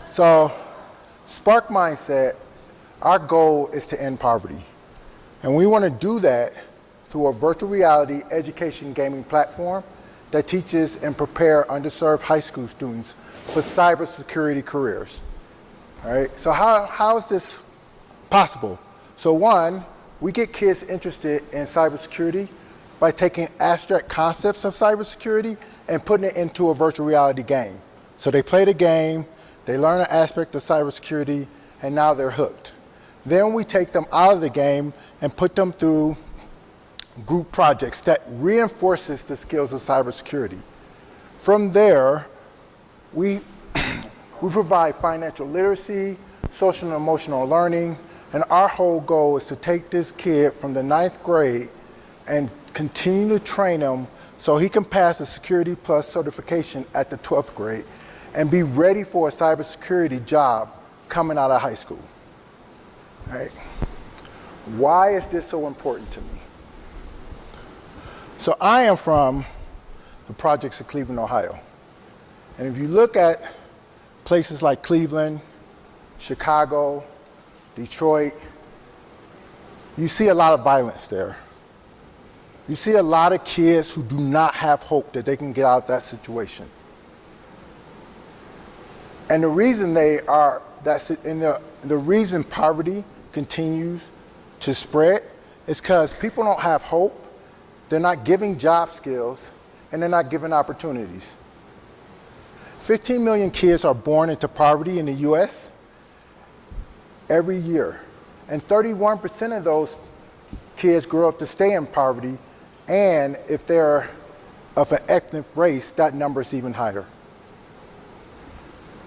So, Spark Mindset, our goal is to end poverty. And we want to do that through a virtual reality education gaming platform that teaches and prepare underserved high school students for cybersecurity careers. All right, so how is this possible? So one, we get kids interested in cybersecurity by taking abstract concepts of cybersecurity and putting it into a virtual reality game. So they play the game, they learn an aspect of cybersecurity, and now they're hooked. Then we take them out of the game and put them through group projects that reinforces the skills of cybersecurity. From there, we provide financial literacy, social and emotional learning, and our whole goal is to take this kid from the 9th grade and continue to train him so he can pass a Security Plus certification at the 12th grade and be ready for a cybersecurity job coming out of high school. All right. Why is this so important to me? So I am from the projects of Cleveland, Ohio. And if you look at places like Cleveland, Chicago, Detroit, you see a lot of violence there. You see a lot of kids who do not have hope that they can get out of that situation. And the reason the reason poverty continues to spread is because people don't have hope, they're not giving job skills, and they're not giving opportunities. 15 million kids are born into poverty in the US every year, and 31% of those kids grow up to stay in poverty, and if they're of an ethnic race, that number is even higher.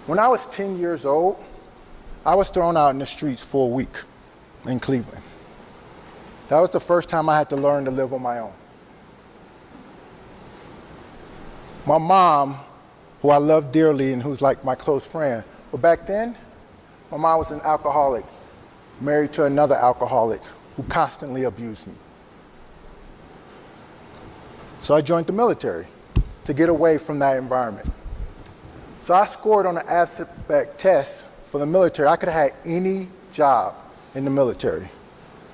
When I was 10 years old, I was thrown out in the streets for a week in Cleveland. That was the first time I had to learn to live on my own. My mom, who I love dearly and who's like my close friend, but back then, my mom was an alcoholic, married to another alcoholic who constantly abused me. So I joined the military to get away from that environment. So I scored on an abstract test for the military. I could have had any job in the military,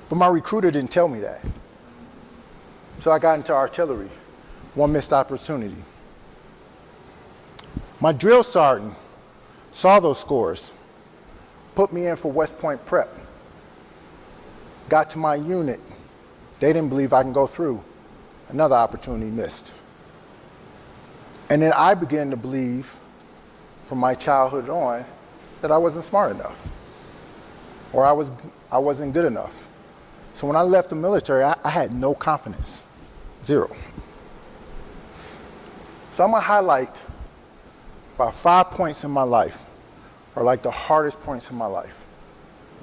but my recruiter didn't tell me that. So I got into artillery, one missed opportunity. My drill sergeant saw those scores, put me in for West Point Prep. Got to my unit, they didn't believe I can go through. Another opportunity missed. And then I began to believe from my childhood on that I wasn't smart enough, or I wasn't good enough. So when I left the military, I had no confidence, zero. So I'm gonna highlight about 5 points in my life, are like the hardest points in my life.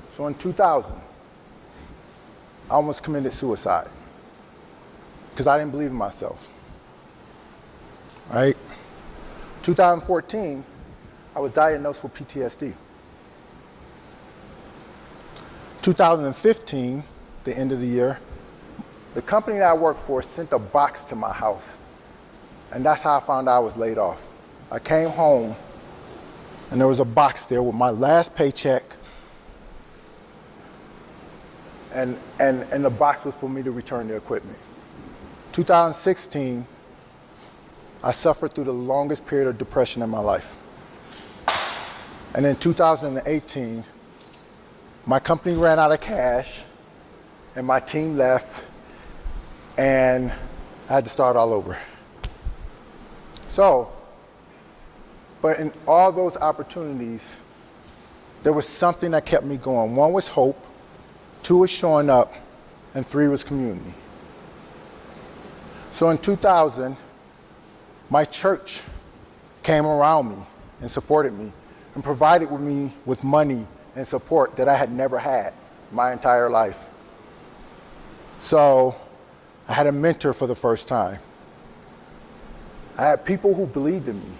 So in 2000, I almost committed suicide because I didn't believe in myself, right? 2014, I was diagnosed with PTSD. 2015, the end of the year, the company that I worked for sent a box to my house, and that's how I found out I was laid off. I came home, and there was a box there with my last paycheck, and the box was for me to return the equipment. 2016, I suffered through the longest period of depression in my life. And in 2018, my company ran out of cash, and my team left, and I had to start all over. So, but in all those opportunities, there was something that kept me going. 1 was hope, 2 was showing up, and 3 was community. So in 2000, my church came around me and supported me and provided me with money and support that I had never had my entire life. So I had a mentor for the first time. I had people who believed in me.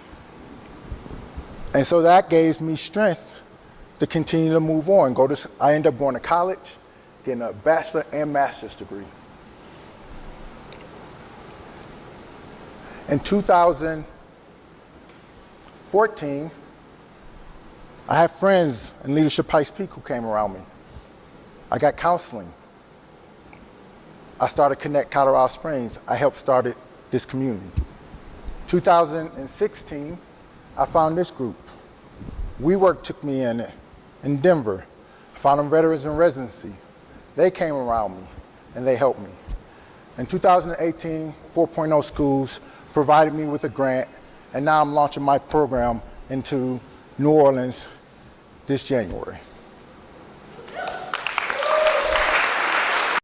And so that gave me strength to continue to move on. I ended up going to college, getting a bachelor and master's degree. In 2014, I have friends in Leadership Pikes Peak who came around me. I got counseling. I started Connect Colorado Springs. I helped start this community. 2016, I found this group. WeWork took me in Denver. I found them veterans in residency. They came around me and they helped me. In 2018, 4.0 Schools provided me with a grant, and now I'm launching my program into New Orleans this January.